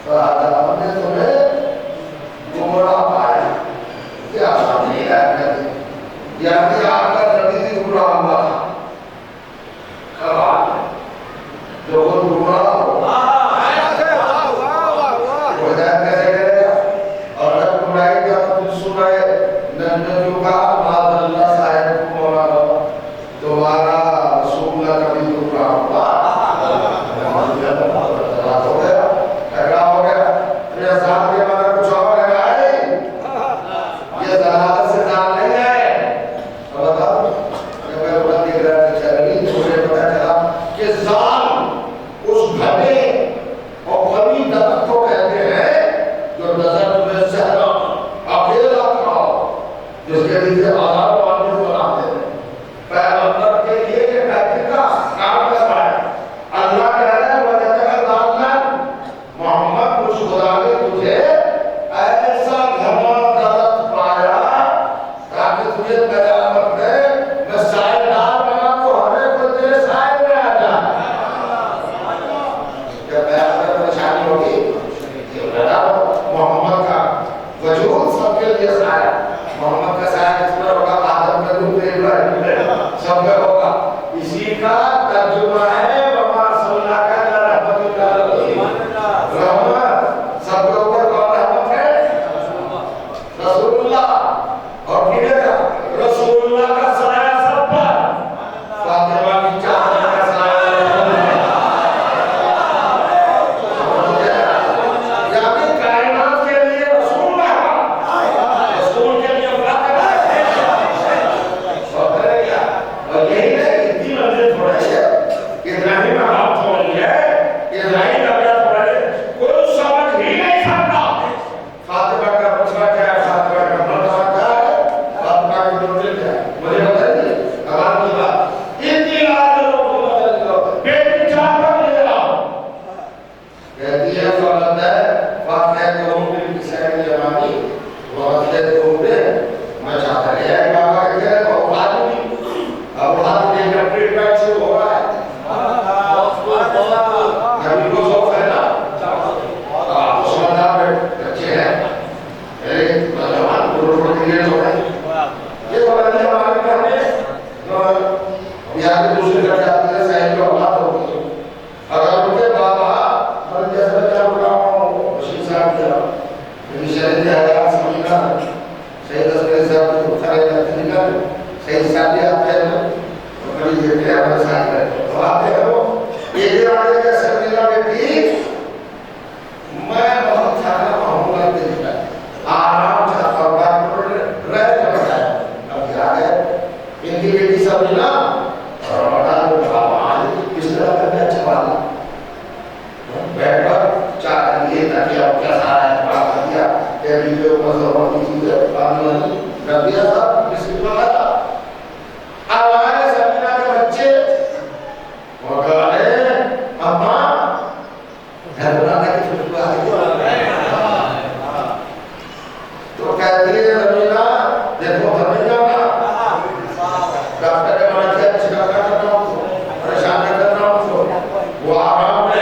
हमने तुम्हें गुमराह पाया, क्या नहीं है यानी आपका नबी भी गुमराह हुआ था। कमाल, जो गुमराह हो वो हिदायत कैसे करेगा? और जब गुमराही का कुछ सुनाए नबियों का मादल्ला साहिब को मौला लो, तुम्हारा रसूल का कभी गुमराह हुआ हो गया, झगड़ा हो गया, ये साथ के बारे कुछ और लगा है, ये जलालत से जान नहीं है। तो बताओ, जब मैं बात देख रहा था चली, तो मुझे पता चला कि जाल उस घने और कभी दर्द को कहते हैं जो नजर में सहना अकेला खड़ा हो, जिसके नीचे हजारों आदमी बनाते हैं। पैगंबर के लिए ये बैठने का काम कर रहा है। अल्लाह कह रहा है मोहम्मद कुछ खुदा ने तुझे ऐसा घना दर्द पाया ताकि तुझे कयामत में मैं सायेदार बना तो हर एक कोई तेरे साए में आ जाए। जब पैगंबर परेशानी होगी मोहम्मद का वजूद सबके लिए साया, मोहम्मद का साया किस पर होगा? आदम का दूध सब पे होगा। इसी का तर्जुमा है वमा सल्लल्लाहु अलैहि रहमत, सब लोगों पर कौन रहमत है? रसूलुल्लाह। और किधर रसूलुल्लाह का साया सब पर, फातिमा की चादर का साया यानी कायनात के लिए रसूल है, रसूल के लिए फातिमा है। और करेगा, और यही नहीं इतनी मंजिल थोड़ी है, इब्राहिम का बाप थोड़ी है, इब्राहिम का बेटा थोड़ा है, कोई समझ ही नहीं सकता। फातिमा का बच्चा क्या है, फातिमा का बच्चा क्या है, फातिमा की मंजिल क्या है, मुझे बताइए। कमाल की बात, इतनी लाज लोगों को बदल दो, बेटी चाहकर ले आओ, कहती है फलत है फातिमा के उम्र की सैनी जवानी बहुत ले तो उम्र मैं चाहता है बाबा के और आदमी अब आदमी का ट्रीटमेंट शुरू हो रहा है। नबी को शौक है ना, आप समझदार बच्चे हैं, मेरे जवान बुजुर्गों के लिए जो है ये वाला हमारे घर में तो यहाँ के दूसरे घर जाते हैं, सही को औलाद होती है। अगर उनके बाबा मन जैसे बच्चा बोला मशीन साहब किया शरीर के हालात समझना सही तस्वीर से आपको सारे निकल सही शादी आते हैं ना तो बड़ी ये है हमारे साथ है तो आते हैं वो ये जो आगे का समझना बेटी मैं बहुत सारा कहूँगा देखा आराम से और रह जाता है। अब क्या है इनकी बेटी समझना और बता दो बाबा इस तरह का अच्छा वाला बैठकर चार ये ताकि आप क्या सारा है बात दिया ये वीडियो मतलब और चीज है बाद में कर दिया था इसके बाद हमारे सपना के बच्चे वो कहते अम्मा घर बनाने की फिक्र आ गई तो कहती है रमीना देखो हमें जाना डॉक्टर ने मना किया चिका करना हो परेशान करना हो वो आराम में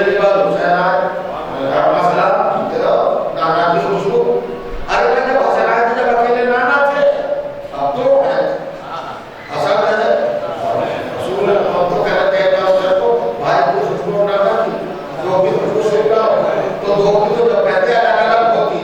के बाद हुसैन आए, मसला तेरा नाना की खुशबू। अरे मैं जब हुसैन आए थे जब अकेले नाना थे, अब तो है असल है रसूल अब तो कहते हैं को भाई को खुशबू नाना की जो भी खुशबू से तो दो की तो जब कहते हैं अलग अलग होती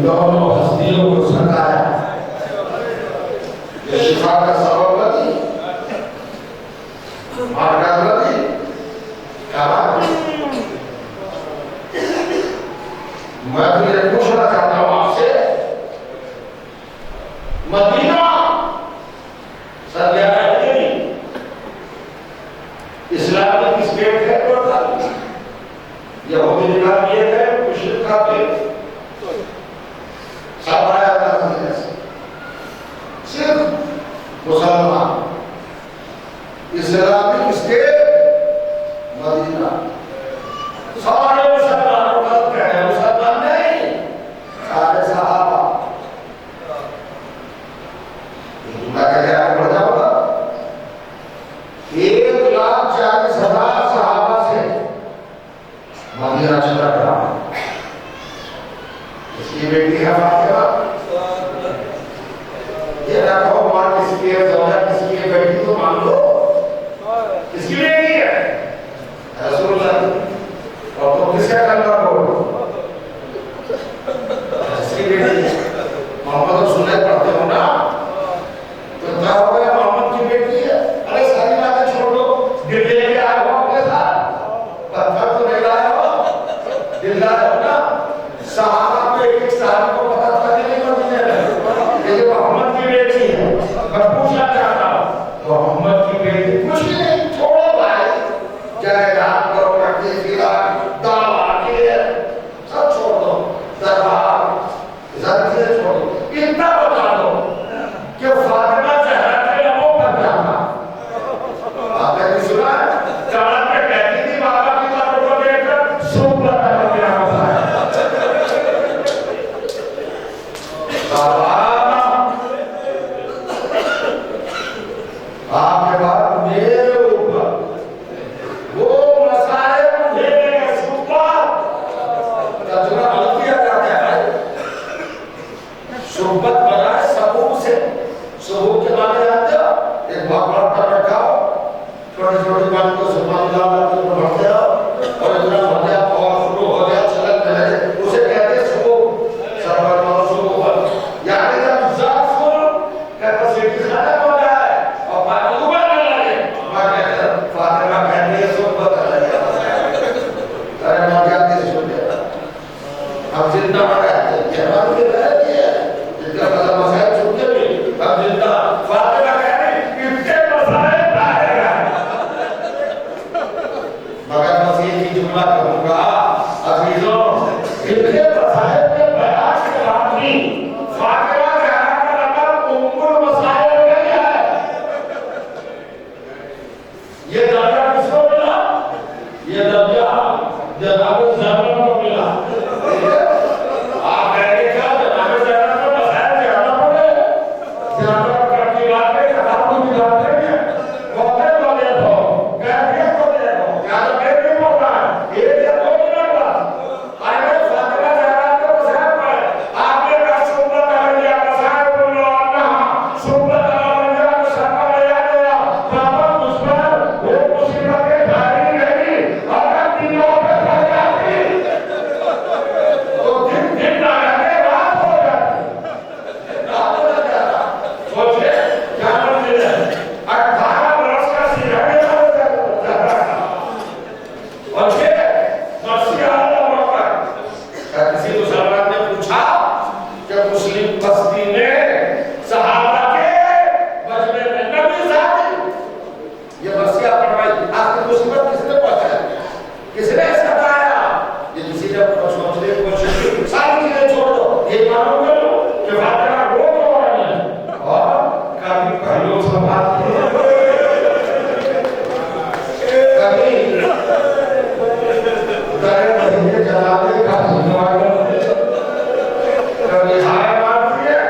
दोनों हस्तियों को सताया, ये शिफा का सबब बनी, मार्ग बनी, कहा मैं तुझे पूछना चाहता हूं आपसे, मदीना सर इस्लाम में किस पेट है यहूदी का पेट है, मुश्रिक का पेट, सब आया था मदीना से, सिर्फ मुसलमान इस्लामिक स्टेट मदीना, सारे मुसलमानों का कहना मुसलमान नहीं, सारे सहाबा, मैं कहते हैं बढ़ जाऊंगा 1,40,000 सहाबा से मदीना चला गया। इसकी बेटी है फातिमा, ये ना कहो मां किसकी है, ज़ौजा किसकी है, बेटी तो मान लो किसकी बेटी है रसूलुल्लाह, और तो किसका कलमा बोलो इसकी बेटी है। मोहम्मद रसूल पढ़ते हो ना, तो क्या हो गया मोहम्मद की बेटी है, अरे सारी बातें छोड़ दो, दिल लेके आए हो अपने साथ, पत्थर तो नहीं लाए हो, दिल लाए हो ना। सहाबा को एक सहाबी को पता था कि नहीं मदीने में ये मोहम्मद की बेटी है। मैं पूछना चाहता हूँ मोहम्मद की बेटी कुछ भी नहीं, छोड़ो भाई, जायदाद प्रॉपर्टी फिरा दावा के सब छोड़ दो, दरबार ज़रूर छोड़ दो, इतना बता दो कि फातिमा ज़हरा के लबों पर क्या था। आपने भी सुना है चाँद पे कहती थी बाबा की बातों को देखकर सूख लगा गया होता है बाबा, आपके बाद मेरे ऊपर वो मसाले मुझे सुपर तर्जुमा गलत किया जाता है, सुबत बना है सबूत से, सबूत के माने जानते हो, एक बहुत बड़ा कर रखा हो, छोटी छोटी बात को सुबह लाला को बढ़ते हो और इतना बढ़ गया और शुरू हो गया चलन में है, उसे कहते हैं सबूत, सरवर मानो सबूत, यानी जब ज़ाफ़र कैपेसिटी ज़्यादा हो जाए और पानी उबलने लगे, मैं कहते हैं फातिमा कहती है सुबत है, अरे मैं क्या कैसे सुन लिया, हम जितना बड़ा है, ये बात भी रहती है, जितना बड़ा मसाइल छूटे भी, हम जितना फातिमा कहती इतने मसाइल लाएगा, मगर बस एक ही जुमला कहूँगा, अजीजों, इतने मसाइल के बयान के बाद भी फातिमा ज़हरा का नंबर उम्मुल मसाइल नहीं है। ये दर्जा किसको मिला? ये दर्जा जनाब ज़हरा को मिला। आप कहेंगे क्या जनाब ज़हरा को मसाइल ज़्यादा पड़े, ज़्यादा करके लाते कतार को दिलाते हैं, कौन वाले हो, कैफियत को देखो, क्या तो फिर भी होगा, एक या दो मिनट बाद, आगे फातिमा ज़हरा को मसाइल पड़े, आपने कहा सुन्नत अलिया मसाइल बोलो अन्ना, सुन्नत अलिया मसाइल लिया गया, बाबा उस पर वो मुसीबतें भारी नहीं, अगर दिनों पे फल जाती, तो दिन दिन ना लगे रात हो जाती, रात हो जाता, सोचिए क्या मंजिल है, 18 बरस का सिरहाने हो जाता, और ये मसीहा अल्लाह पर किसी मुसलमान ने पूछा कि मुस्लिम बस्ती में सहाबा के मजमे में नबी ज़ाती ये मसीहा फरमाई, आपकी मुसीबत किसने पहुंचाई, किसने सताया, ये किसी ने सोचने की कोशिश की, सारी चीजें छोड़ दो, ये मालूम कर लो कि फातिमा रो तो रही है और काफी पहलू संभालती है, कभी उतारे महीने जलाने का धन्यवाद करते हैं, कभी हाय मारती है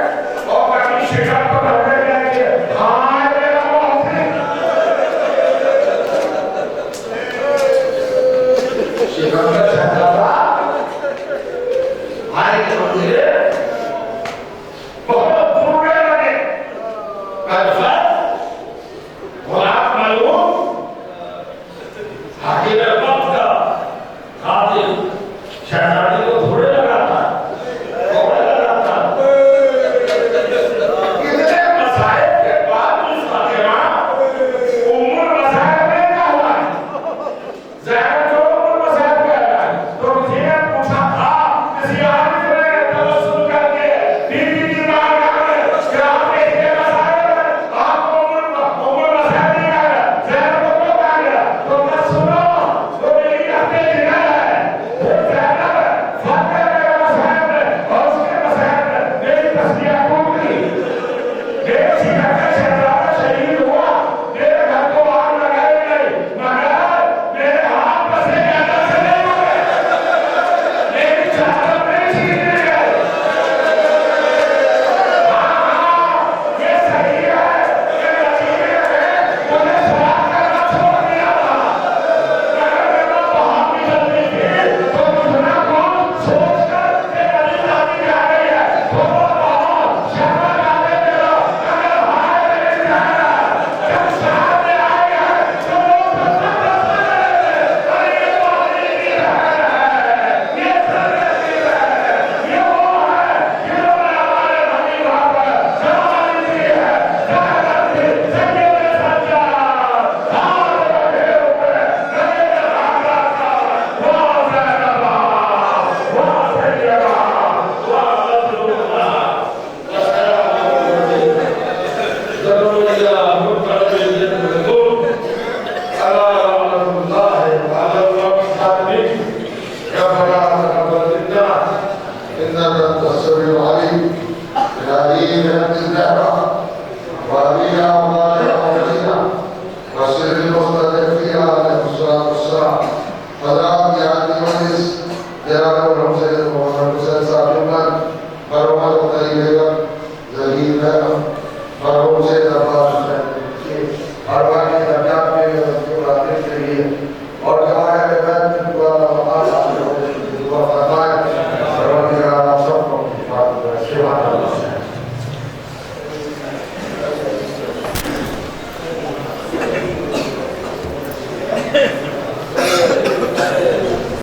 और कभी शिकार को भरने लगती है, हाय मेरा मोहसिन, शिकार का शहजादा हाय के मंदिर बहुत दूर लगे, कल्फत गुलाब मालूम हाकिम वक्त का खातिर शहजादी को थोड़े लगाता, थोड़े लगाता Zahir